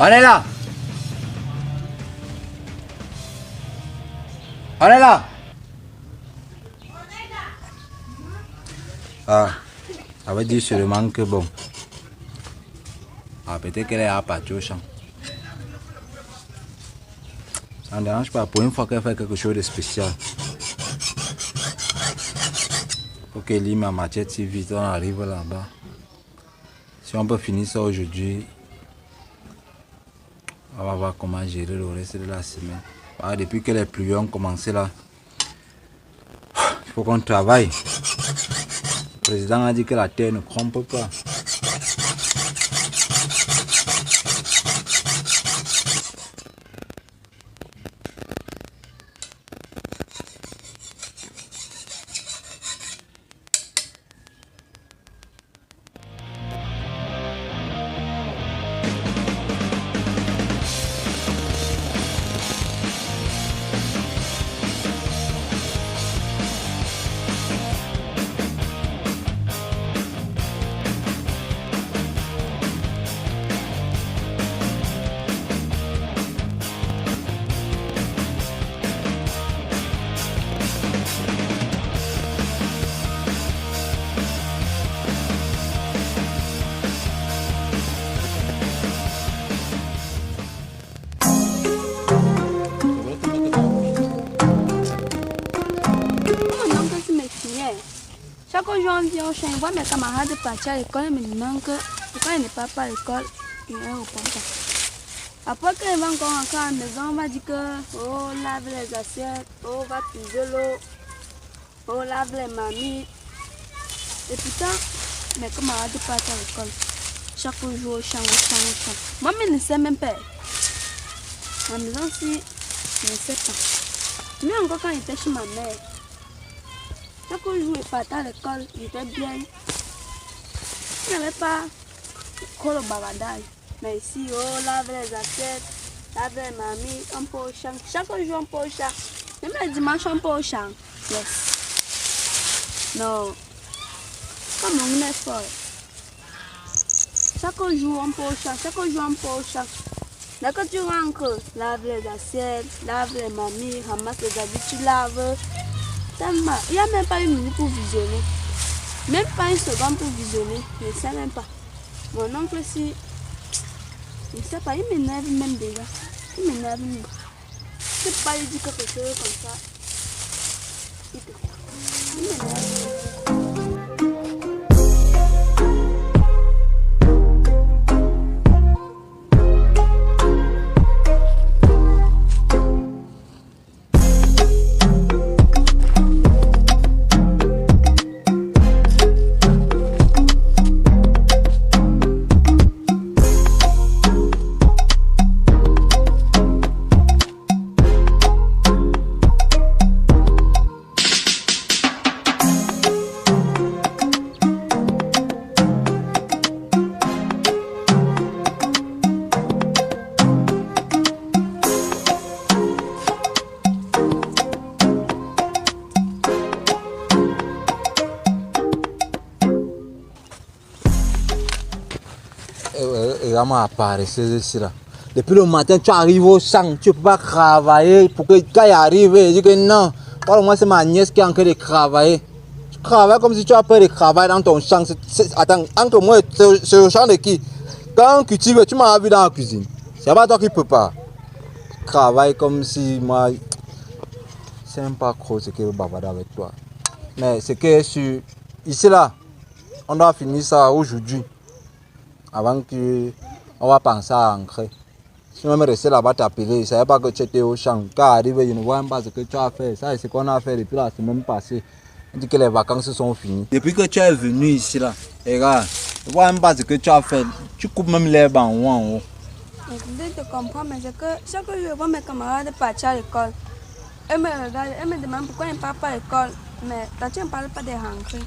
On est là. On est là. Ah, ça veut dire seulement que bon. Ah, peut-être qu'elle est à partir au champ. Ça ne dérange pas pour une fois qu'elle fait quelque chose de spécial. Faut qu'elle lit ma matière si vite on arrive là-bas. Si on peut finir ça aujourd'hui, on va voir comment gérer le reste de la semaine. Ah, depuis que les pluies ont commencé là, il faut qu'on travaille. Le président a dit que la terre ne trompe pas. Chaque jour, on vient au champ, je vois mes camarades partir à l'école et me demandent que pourquoi ils ne partent pas à l'école, ils ne répondent pas. Après qu'ils vont encore rentrer à la maison, on va dire que oh, lave les assiettes, oh, va puiser l'eau, oh, lave les mamies. Et pourtant, mes camarades partent à l'école. Chaque jour au champ, au champ, au champ. Moi, je ne sais même pas. À la maison, si, je ne sais pas. Mais encore quand j'étais chez ma mère, chaque jour, il partait à l'école, il était bien. Il n'y avait pas trop le bavardage. Mais ici, oh, lave les assiettes, lave les mamies, on peut au champ. Chaque jour, on peut au champ. Même le dimanche, on peut au champ. Yes. Non. Comme on est fort. Chaque jour, on peut au champ. Chaque jour, on peut au champ. Dès que tu rentres, lave les assiettes, lave les mamies, ramasse les habits, tu laves. Il n'y a même pas une minute pour visionner. Même pas une seconde pour visionner. Je ne sais même pas. Mon oncle, si. Je ne sais pas, il m'énerve même déjà. Il m'énerve même. Je ne sais pas lui dire quelque chose comme ça. Il m'énerve. Apparaissent ici là. Depuis le matin, tu arrives au champ, tu ne peux pas travailler pour que quand il arrive, il dit que non. Moi, c'est ma nièce qui est en train de travailler. Tu travailles comme si tu as peur de travailler dans ton champ. Attends, entre moi, c'est le champ de qui? Quand on cultive, tu m'as vu dans la cuisine. C'est pas toi qui peux pas. Tu travailles comme si moi. Je ne sais même pas trop ce que je bavarde avec toi. Mais c'est que ici là, on doit finir ça aujourd'hui. Avant que. On va penser à rentrer. Si on me restait là-bas t'appeler, je ne savais pas que tu étais au champ. Quand arrive, je ne vois même pas ce que tu as fait. Ça, c'est ce qu'on a fait depuis la semaine passée. On dit que les vacances sont finies. Depuis que tu es venu ici, là, regarde, je ne vois même pas ce que tu as fait. Tu coupes même l'herbe en haut, en haut. Je te comprends, mais c'est que chaque jour, je vois mes camarades partir à l'école. Elles me regardent, elles me demandent pourquoi ils ne partent pas à l'école. Mais toi, tu ne parles pas de rentrée.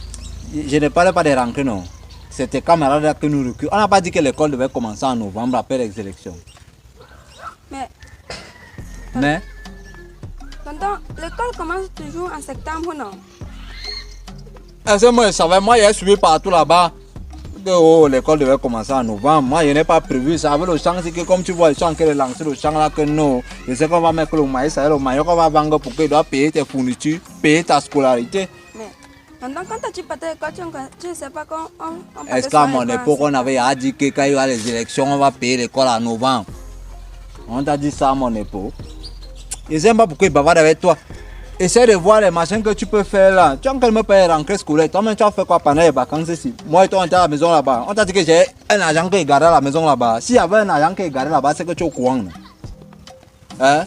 Je ne parle pas de rentrée, non. C'était camarades que nous reculons. On n'a pas dit que l'école devait commencer en novembre après les élections. Mais Tonton, l'école commence toujours en septembre, non? Est-ce que moi je savais, moi j'ai suivi partout là-bas. que oh, l'école devait commencer en novembre. Moi, je n'ai pas prévu ça. Avec le champ, c'est que comme tu vois, le champ qui est lancé, le champ là, que non. Je sais qu'on va mettre le maïs, ça le maïs qu'on va vendre pour que tu dois payer tes fournitures, payer ta scolarité. Mais maintenant, quand tu partais à l'école, tu ne sais pas quand on est-ce qu'à mon époque, on avait dit que quand il y a les élections, on va payer l'école en novembre? On t'a dit ça à mon époque. Je ne sais pas pourquoi il bavarde avec toi. Essaye de voir les machins que tu peux faire là. Tu as encore me payer rentrée scolaire. Toi-même, tu as fait quoi pendant les vacances ici? Moi et toi, on était à la maison là-bas. On t'a dit que j'ai un agent qui est garé à la maison là-bas. S'il y avait un agent qui est garé là-bas, c'est que tu es au courant. Hein?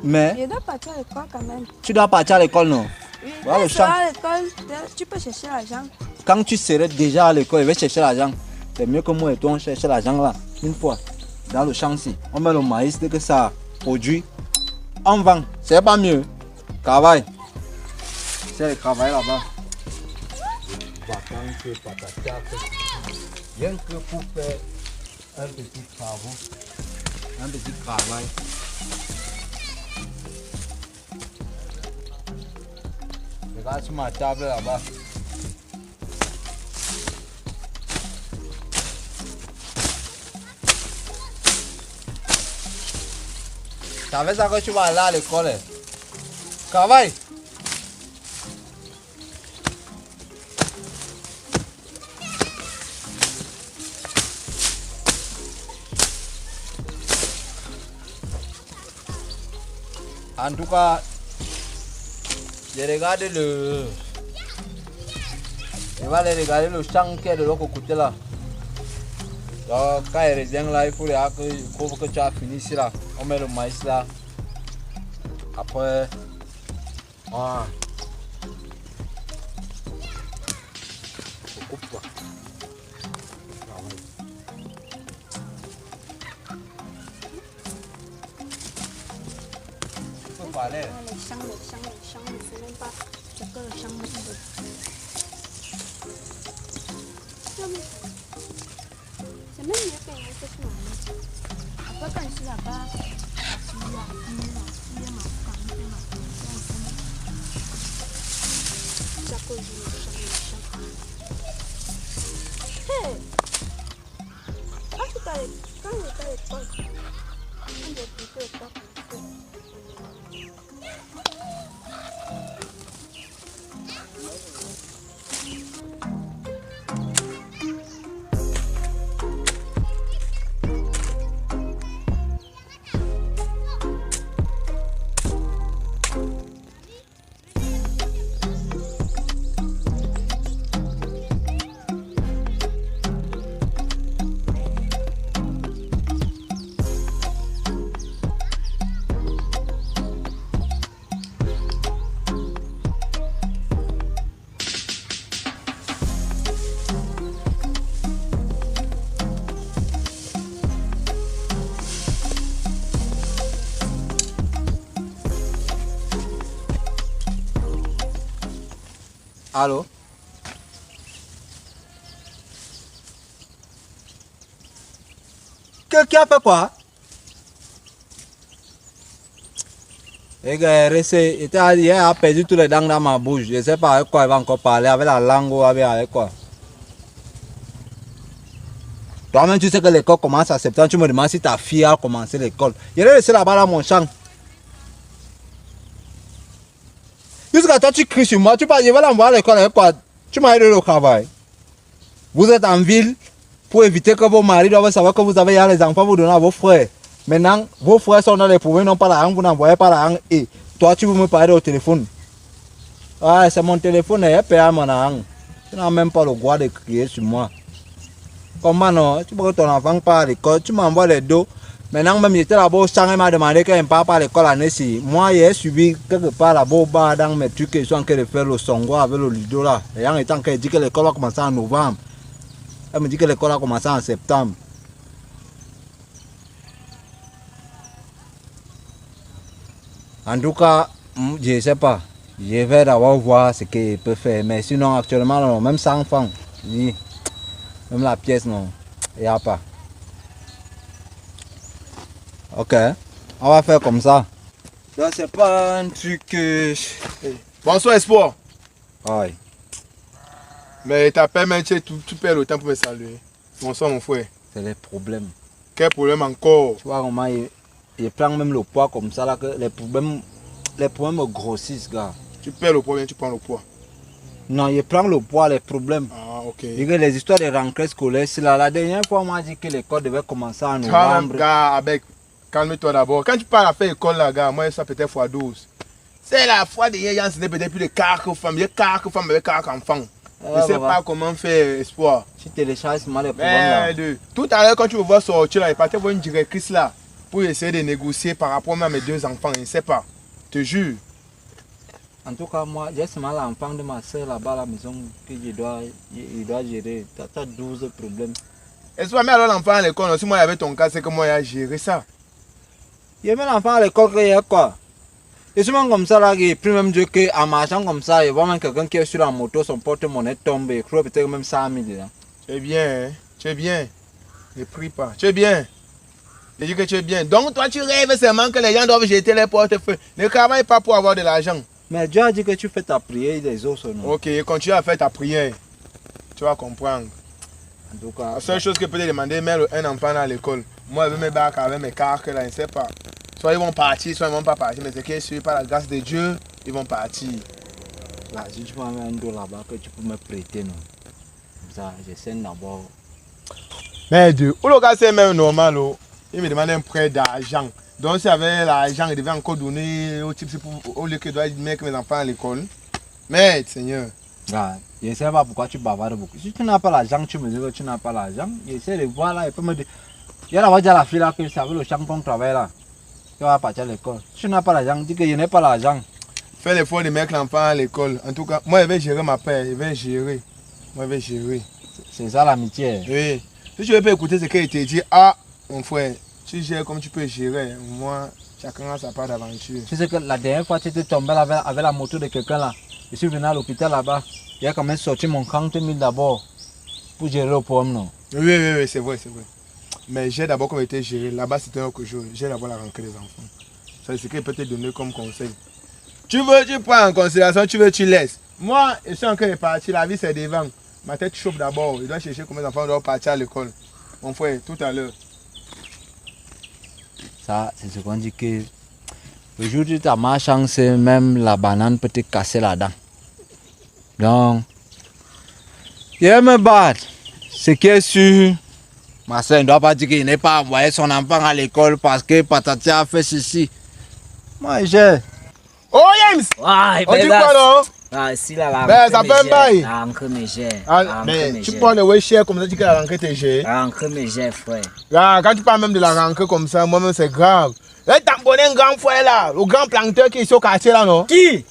Mais je dois partir à l'école quand même. Tu dois partir à l'école, non? Oui, voilà, quand tu seras à l'école, tu peux chercher l'argent. Quand tu serais déjà à l'école, je vais chercher l'argent. C'est mieux que moi et toi, on cherche l'argent là. Une fois, dans le champ-ci, on met le maïs dès que ça produit. On vend, c'est pas mieux. Travail. C'est le travail là-bas. Rien que pour faire un petit travail. Un petit travail. Regarde sur ma table là-bas. Tu savais ça que tu vas aller à l'école? Travail. En tout cas, je regarde le... Je vais aller regarder le champ qui est de l'autre côté là. Donc quand il revient là, il faut que tu as fini ici là. On met le maïs là. Après, on coupe quoi. Tu peux parler. Les champs, c'est même pas ce que le champ me dit. C'est même mieux que les autres. Après, quand je suis là-bas, hey! Quand j'étais à l'école, on doit plutôt pas Allô? Quelqu'un a fait quoi? Les gars, il a perdu tous les dents dans ma bouche. Je ne sais pas avec quoi il va encore parler, avec la langue ou avec quoi. Toi-même, tu sais que l'école commence à septembre. Tu me demandes si ta fille a commencé l'école. Je l'ai laissé là-bas dans mon champ. Jusqu'à toi, tu cries sur moi. Tu parles, je vais l'envoyer à l'école avec quoi? Tu m'as aidé au travail. Vous êtes en ville pour éviter que vos maris doivent savoir que vous avez les enfants, vous donnez à vos frères. Maintenant, vos frères sont dans les problèmes, n'ont pas l'argent, vous n'envoyez pas l'argent. Et toi, tu veux me parler au téléphone. Ah, c'est mon téléphone, il paye à mon argent. Tu n'as même pas le droit de crier sur moi. Comment non? Tu veux que ton enfant part à l'école, tu m'envoies les dos. Maintenant, même j'étais là-bas au champ, il m'a demandé qu'il ne part pas à l'école en ici. Moi, j'ai suivi quelque part là-bas au bar dans mes trucs, ils sont en train de faire le songo avec le lido là. Les gens étant en train de dire que l'école va commencer en novembre. Elle me dit que l'école a commencé en septembre. En tout cas, je ne sais pas. Je vais d'abord voir ce qu'il peut faire. Mais sinon, actuellement, non, même sans enfants, même la pièce, non, il n'y a pas. Ok, on va faire comme ça. Ça, c'est pas un truc que... Bonsoir, Espoir. Oui. Mais t'appelles, mais tu perds le temps pour me saluer. Bonsoir, mon frère. C'est les problèmes. Quel problème encore? Tu vois comment il prend même le poids comme ça là que les problèmes me grossissent, gars. Tu perds le poids, bien tu prends le poids. Non, il prend le poids, les problèmes. Ah, ok. Et que les histoires de rentrée scolaire, c'est là. La dernière fois, on m'a dit que l'école devait commencer en novembre. Gars, avec, calme-toi d'abord. Quand tu pars à faire école là, gars, moi ça peut être fois 12. C'est la fois de hier, c'était peut-être plus de 4 femmes. Il y a 4 femmes avec 4 enfants. Je ne sais pas comment faire espoir. Tu télécharges mal les problèmes là. Tout à l'heure, quand tu me vois sortir là, il partait voir une directrice là pour essayer de négocier par rapport même à mes 2 enfants. Je ne sais pas. Je te jure. En tout cas, moi, j'ai seulement l'enfant de ma soeur là-bas à la maison que il doit gérer. Tu as 12 problèmes. Espoir, mais alors l'enfant à l'école, si moi il y avait ton cas, c'est que moi j'ai géré ça. Il y a même l'enfant à l'école qu'il y a quoi. Et souvent comme ça, là, il prie même Dieu qu'en marchant comme ça, il voit même quelqu'un qui est sur la moto, son porte-monnaie tombe, il croit peut-être même 100 000 dedans. Tu es bien, hein? Tu es bien. Ne prie pas. Tu es bien. Je dis que tu es bien. Donc toi tu rêves seulement que les gens doivent jeter les portefeuilles. Ne travaille pas pour avoir de l'argent. Mais Dieu a dit que tu fais ta prière des autres, non? Ok, continue à faire ta prière. Tu vas comprendre. En tout cas, La seule chose que peut demander, mettre un enfant à l'école. Moi, avec mes bacs, avec mes cartes, là, je ne sais pas. Soit ils vont partir, soit ils ne vont pas partir. Mais c'est que si par la grâce de Dieu, ils vont partir. là, si tu peux avoir un dos là-bas que tu peux me prêter, non? Comme ça, j'essaie d'abord. Mais Dieu, où le gars c'est même normal, oh. Il me demande un prêt d'argent. Donc s'il avait l'argent, il devait encore donner au type au lieu que doit mettre mes enfants à l'école. Mais Seigneur. Ah, je ne sais pas pourquoi tu bavardes beaucoup. Si tu n'as pas l'argent, tu me dis que tu n'as pas l'argent. J'essaie de voir là, il peut me dire. Il y a là-bas la fille là qui savait le champ qu'on travaille là. Qui va partir à l'école. Si tu n'as pas l'argent, dis que je n'ai pas l'argent. Fais l'effort de mettre l'enfant à l'école. En tout cas, moi je vais gérer ma paix. Je vais gérer. Moi je vais gérer. C'est ça l'amitié. Oui. Si tu veux pas écouter ce qu'il te dit, ah, mon frère, tu gères comme tu peux gérer. Moi, chacun a sa part d'aventure. Tu sais que la dernière fois, tu étais tombé là avec la moto de quelqu'un là. Je suis venu à l'hôpital là-bas. Il a quand même sorti mon 40 000 d'abord pour gérer le problème, non? Oui, c'est vrai, c'est vrai. Mais j'ai d'abord comme été géré. Là-bas, c'était autre chose. J'ai d'abord la rentrée des enfants. C'est ce qu'il peut te donner comme conseil. Tu veux, tu prends en considération, tu veux, tu laisses. Moi, je suis encore parti. La vie, c'est devant. Ma tête chauffe d'abord. Je dois chercher comment les enfants doivent partir à l'école. Mon frère, tout à l'heure. Ça, c'est ce qu'on dit que le jour où tu as ma chance, même la banane peut te casser la dent. Donc, il va me battre. Ce qui est sûr, ma soeur ne doit pas dire qu'il n'est pas envoyé son enfant à l'école parce que Patati a fait ceci. Moi, j'ai. Oh, James! On dit quoi, non? Ah, si la Ben, ça fait un bail. La rentrée me gère. Ah, mais tu prends le way share comme ça, tu dis que la rentrée t'es gérée. La rentrée me gère, frère. Là, quand tu parles même de la rentrée comme ça, moi-même, c'est grave. Là, tu as un grand frère là, le grand planteur qui est ici au quartier là, non? Qui?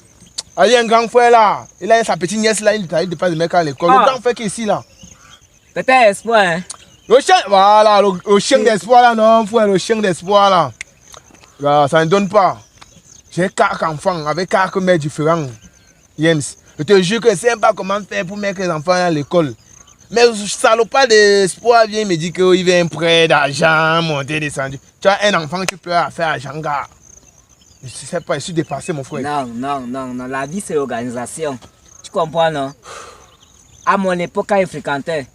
Ah, il y a un grand frère là. Il a sa petite nièce là, il dépasse de mec à l'école. Le grand frère qui est ici là. Peut-être espoir, hein? Le chien, voilà, le chien d'espoir là, non, frère, le chien d'espoir là. Là, ça ne donne pas. J'ai 4 enfants avec 4 mères différents. James, je te jure que je ne sais pas comment faire pour mettre les enfants à l'école. Mais le salopard d'espoir vient me dire qu'il veut un prêt d'argent, monter, descendu. Tu as un enfant qui peut faire argent, gars. Je ne sais pas, je suis dépassé, mon frère. Non. La vie, c'est l'organisation. Tu comprends, non? À mon époque, quand je fréquentais,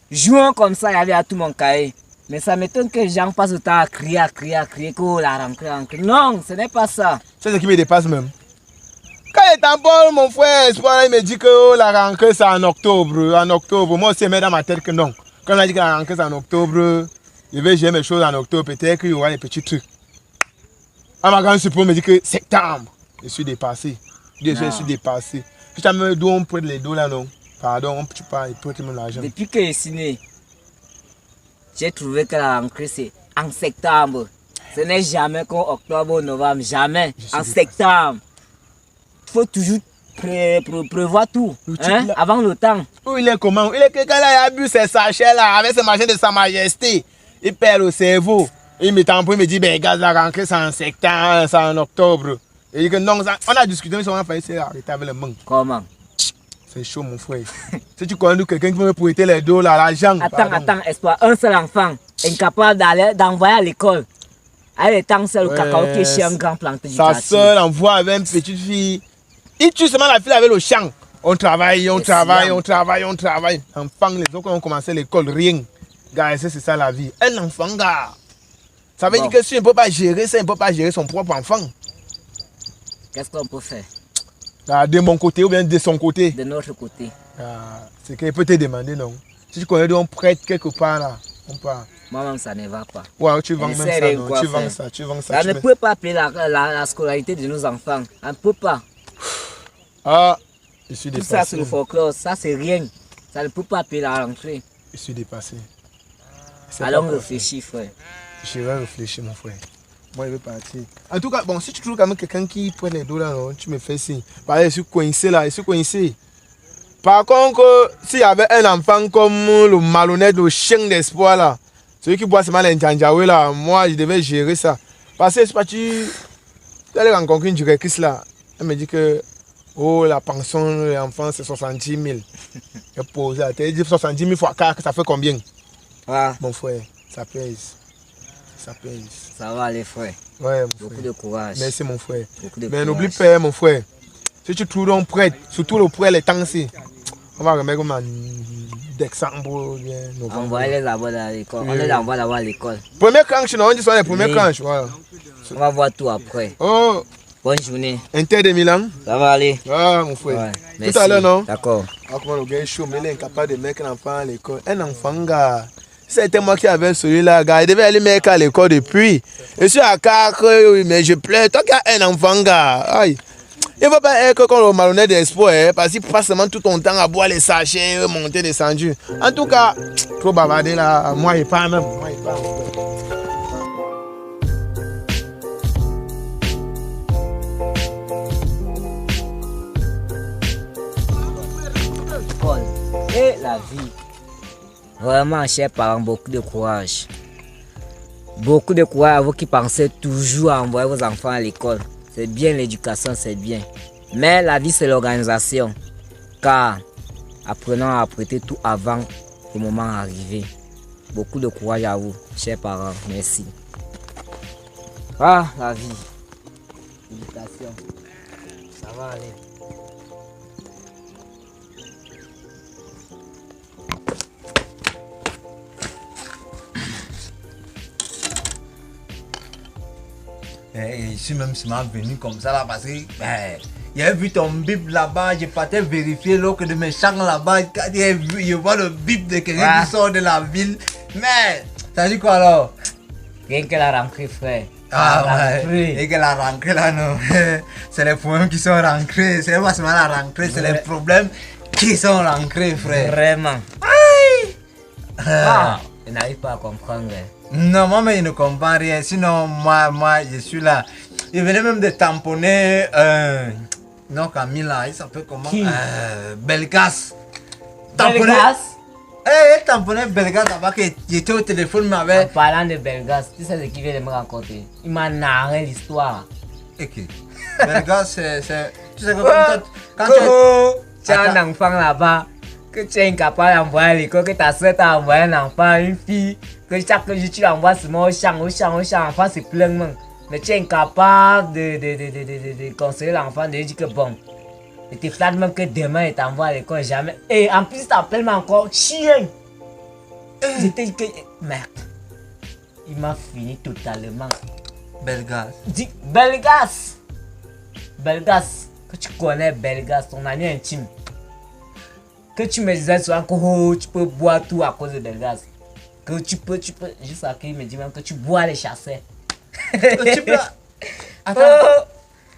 jouant comme ça, il y avait à tout mon cahier. Mais ça m'étonne que les gens passent le temps à crier, que la rentrée. Non, ce n'est pas ça. C'est ce qui me dépasse même. Quand il est en bol, mon frère, il me dit que la rentrée c'est en octobre. En octobre, moi aussi, je mets dans ma tête que non. Quand on a dit que la rentrée c'est en octobre, je vais gérer mes choses en octobre, peut-être qu'il y aura des petits trucs. À ma grande surprise, me dit que septembre, je suis dépassé. Je suis dépassé. Si tu as me dos, on prête les dos là, non. Pardon, tu parles, il prête même l'argent. Depuis que je suis né, j'ai trouvé que la rentrée c'est en septembre. Ce n'est jamais qu'en octobre ou novembre, jamais. En septembre. Il faut toujours prévoir tout, hein, avant le temps. Où il est comment? Il est quelqu'un là, il a bu ses sachets là, avec ses machines de sa majesté. Il perd le cerveau. Il me tamponne, il me dit, ben gars, la rentrée c'est en septembre, c'est en octobre. Et il dit que non, ça, on a discuté, mais on a failli s'arrêter avec le manque. Comment? C'est chaud, mon frère. Si tu connais quelqu'un qui veut me prêter les dos là, l'argent. Attends, espoir, un seul enfant, incapable d'envoyer à l'école. Avec le temps, c'est le cacao qui est chez un grand planteur. Sa soeur envoie avec une petite fille. Il tue seulement la fille avec le champ. On travaille. Enfant, les autres ont commencé l'école, rien. Gars, c'est ça la vie. Un enfant, gars. Ça veut dire que si on ne peut pas gérer ça, on ne peut pas gérer son propre enfant. Qu'est-ce qu'on peut faire? De mon côté ou bien de son côté? De notre côté. C'est qu'il peut te demander, non? Si tu connais on prête quelque part là, on part. Moi-même, ça ne va pas. Ouais, tu vends même ça, non? Tu vends ça. On ne peut pas appeler la scolarité de nos enfants. On ne peut pas. Je suis Tout dépassé. ça, c'est le folklore. Ça, c'est rien. Ça ne peut pas appeler la rentrée. Je suis dépassé. Alors, on réfléchit, frère. Je vais réfléchir, mon frère. Moi, je vais partir. En tout cas, bon, si tu trouves quand même quelqu'un qui prend les dos là, non, tu me fais signe. Parce que je suis coincé là, je suis coincé. Par contre, s'il y avait un enfant comme le malhonnête, le chien d'espoir là, celui qui boit seulement l'intendjaoué là, moi, je devais gérer ça. Parce que je suis parti, j'allais rencontrer une directrice là. Elle me dit que, oh, la pension de l'enfant, c'est 70 000. Elle pose la tête, elle dit 70 000 fois 4, ça fait combien? Mon frère, ça pèse. Ça pèse. Ça va aller, frère. Ouais, mon Beaucoup frère. de courage. Merci, mon frère. Beaucoup de Mais courage. n'oublie pas, mon frère, si tu trouves un prêt, surtout le prêt, les temps-ci, on va remettre comme en décembre, bien, novembre. Envoyer les abords à l'école. On les envoie d'abord à l'école. Première tranche, non, on dit ça, les premières Oui. tranches, voilà. On va voir tout après. Oh, Bonne journée. Inter de Milan. Ça va aller. Mon frère. Ouais. Tout Merci. à l'heure, non? D'accord. Comment le gars est chaud, mais il est incapable de mettre un enfant à l'école. Un enfant, gars. C'était moi qui avais celui-là, gars. Il devait aller mettre à l'école depuis. Je suis à 4, mais je pleure. Toi qui as un enfant, gars. Aïe. Il ne faut pas être comme le malhonnête d'espoir, parce qu'il passe seulement tout ton temps à boire les sachets, monter, descendu. En tout cas, trop bavarder là, moi et pas même. Moi et pas. L'école et la vie. Vraiment, chers parents, beaucoup de courage. Beaucoup de courage à vous qui pensez toujours à envoyer vos enfants à l'école. C'est bien l'éducation, c'est bien. Mais la vie, c'est l'organisation. Car apprenons à apprêter tout avant le moment arrivé. Beaucoup de courage à vous, chers parents. Merci. La vie. L'éducation. Ça va aller. Je suis même seulement venu comme ça là parce que j'ai vu ton bip là-bas, j'ai partais vérifier l'eau de mes champs là-bas, je vois le bip de quelqu'un qui sort de la ville. Mais ça dit quoi alors? Rien que la rentrée, frère. Et que la rentrée là non, c'est les problèmes qui sont rentrés, c'est pas seulement la rentrée, c'est les problèmes qui sont rentrés, frère. Vraiment. Je n'arrive pas à comprendre. Non, moi, mais je ne comprends rien. Sinon, moi, je suis là. Il venait même de tamponner. Non, Camille, là, il s'appelle comment? Qui? Belgas. Belgas? Il tamponnait Belgas là-bas, qu'il était au téléphone, mais En avec. parlant de Belgas, tu sais ce qu'il vient de me raconter. Il m'a narré l'histoire. Ok. Belgas, c'est. Tu sais que quand tu as un enfant là-bas, que tu es incapable d'envoyer à l'école, que ta soeur t'a envoyé un enfant, une fille, que chaque jour tu l'envoies seulement au champ, l'enfant se plaint même. Mais tu es incapable de conseiller l'enfant, de lui dire que bon, il te flatte même que demain il t'envoie à l'école, jamais. Et en plus, il t'appelle encore chien. J'étais dit que. Merde. Il m'a fini totalement. Belgas. Dis Belgas. Belgas, que tu connais Belgas, ton ami intime. Que tu me disais souvent que oh, tu peux boire tout à cause de Belgas. Que tu peux, jusqu'à qu'il me dit même que tu bois les chasseurs. Tu peux. Attends.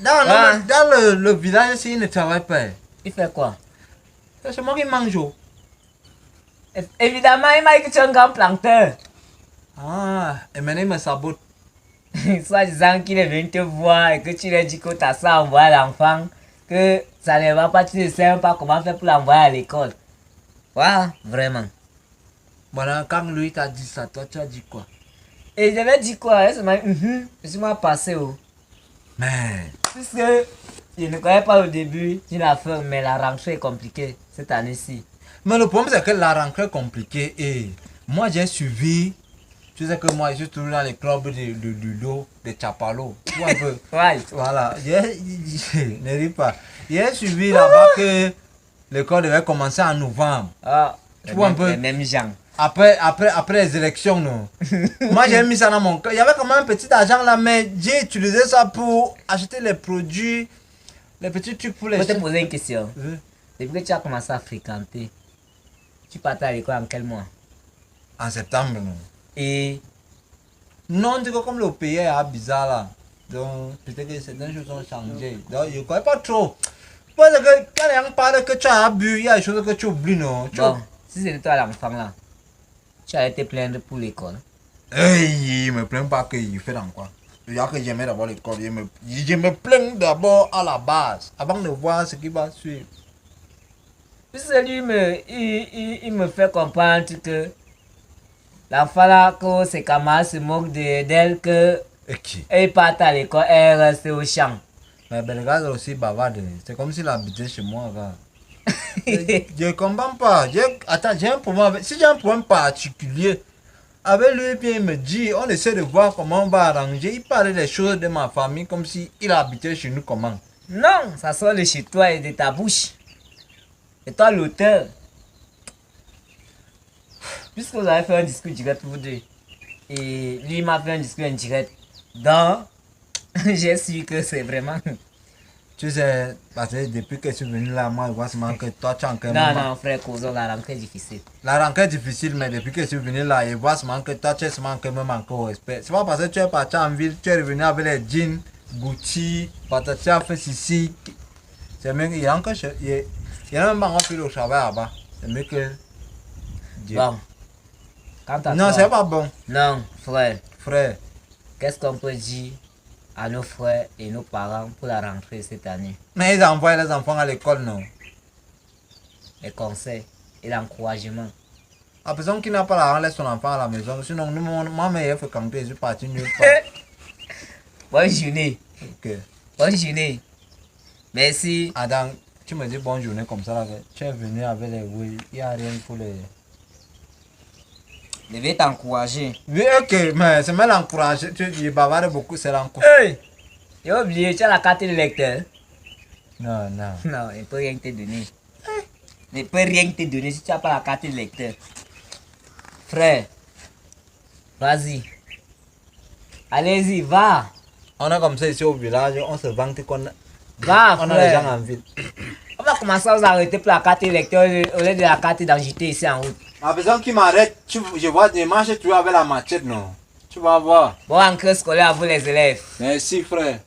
Dans le village, ici, il ne travaille pas. Il fait quoi? C'est moi qui mange. Évidemment, il m'a dit que tu es un grand planteur. Et maintenant, il me sabote. Soit disant qu'il est venu te voir et que tu lui as dit que tu as ça envoyé à l'enfant, que ça ne va pas, tu ne sais même pas comment faire pour l'envoyer à l'école. Voilà, vraiment. Voilà, quand lui t'a dit ça, toi, tu as dit quoi? Et j'avais dit quoi? Je suis mal passé. Mais. Puisque je ne connais pas au début d'une affaire, mais la rentrée est compliquée cette année-ci. Mais le problème, c'est que la rentrée est compliquée et moi, j'ai suivi. Tu sais que moi, je suis toujours dans les clubs de Ludo, de Chapalo. Tu vois un peu? Ouais. Voilà. Ne ris pas. J'ai suivi là-bas que l'école devait commencer en novembre. Ah, Tu vois un peu. les mêmes gens. Après les élections, non. Moi, j'ai mis ça dans mon cœur. Il y avait quand même un petit argent là, mais j'ai utilisé ça pour acheter les produits, les petits trucs pour les Je vais te chiens. poser une question. Oui. Depuis que tu as commencé à fréquenter, tu partais à l'école en quel mois? En septembre, non. Et Non, tu vois, comme le pays est bizarre là. Donc, peut-être que certaines choses ont changé. Donc, je ne connais pas trop. Parce que quand les gens parlent que tu as bu, il y a des choses que tu oublies, non. bon, si c'était toi l'enfant là, tu allais te plaindre pour l'école. Hey, il me plaint pas qu'il fait dans quoi. Il y a que j'aimais d'abord l'école. Je me plains d'abord à la base, avant de voir ce qui va suivre. Puisque lui, il me fait comprendre que l'enfant là, que ses camarades se moquent d'elle, que Et qui? elle part à l'école, elle reste au champ. Mais Belgrade est aussi bavarde. C'est comme s'il habitait chez moi. Je comprends pas. Attends, j'ai un problème avec... Si j'ai un problème particulier avec lui, puis il me dit, on essaie de voir comment on va arranger. Il parle des choses de ma famille comme s'il habitait chez nous comment. Non, ça sort de chez toi et de ta bouche. Et toi l'auteur. Puisque vous avez fait un discours direct vous deux, et lui m'a fait un discours indirect, donc j'ai su que c'est vraiment... Tu sais, parce que depuis que je suis venu là, moi, je vois seulement que toi, tu as encore... Non, frère Kozo, la rentrée est difficile. La rentrée est difficile, mais depuis que je suis venu là, je vois seulement que toi, tu es seulement que même encore respect. C'est pas parce que tu es parti en ville, tu es revenu avec les jeans, Gucci, parce que tu as fait ceci. C'est mieux qu'il y a encore... Il y a même pas encore fait le travail là-bas. C'est mieux que... Bon. Quant à Non, toi, c'est pas bon, non, frère, frère. qu'est-ce qu'on peut dire à nos frères et nos parents pour la rentrée cette année? Mais ils envoient les enfants à l'école, non. Les conseils et l'encouragement. La personne qui n'a pas l'argent laisse son enfant à la maison. Sinon, nous, ma mère fait quand je suis parti nulle part. Bonne journée. Ok. Bonne journée. Merci. Adam, tu me dis bonne journée comme ça. Là, tu es venu avec les oui. Il n'y a rien pour les... Je vais t'encourager. Oui, ok, mais c'est même l'encourager. Tu bavardes beaucoup, c'est l'encourager. Hey! J'ai oublié, tu as la carte de lecteur. Non, non. Non, il ne peut rien te donner. Il ne peut rien te donner si tu n'as pas la carte de lecteur. Frère, vas-y. Allez-y, va. On est comme ça ici au village, on se vante qu'on Va, on a les gens frère. en ville. On va commencer à vous arrêter pour la carte de lecteur au lieu de la carte d'identité ici en route. La personne qui m'arrête, je vois des marches, tu vois avec la machette, non. Tu vas voir. Bon, entrée scolaire à vous les élèves. Merci, frère.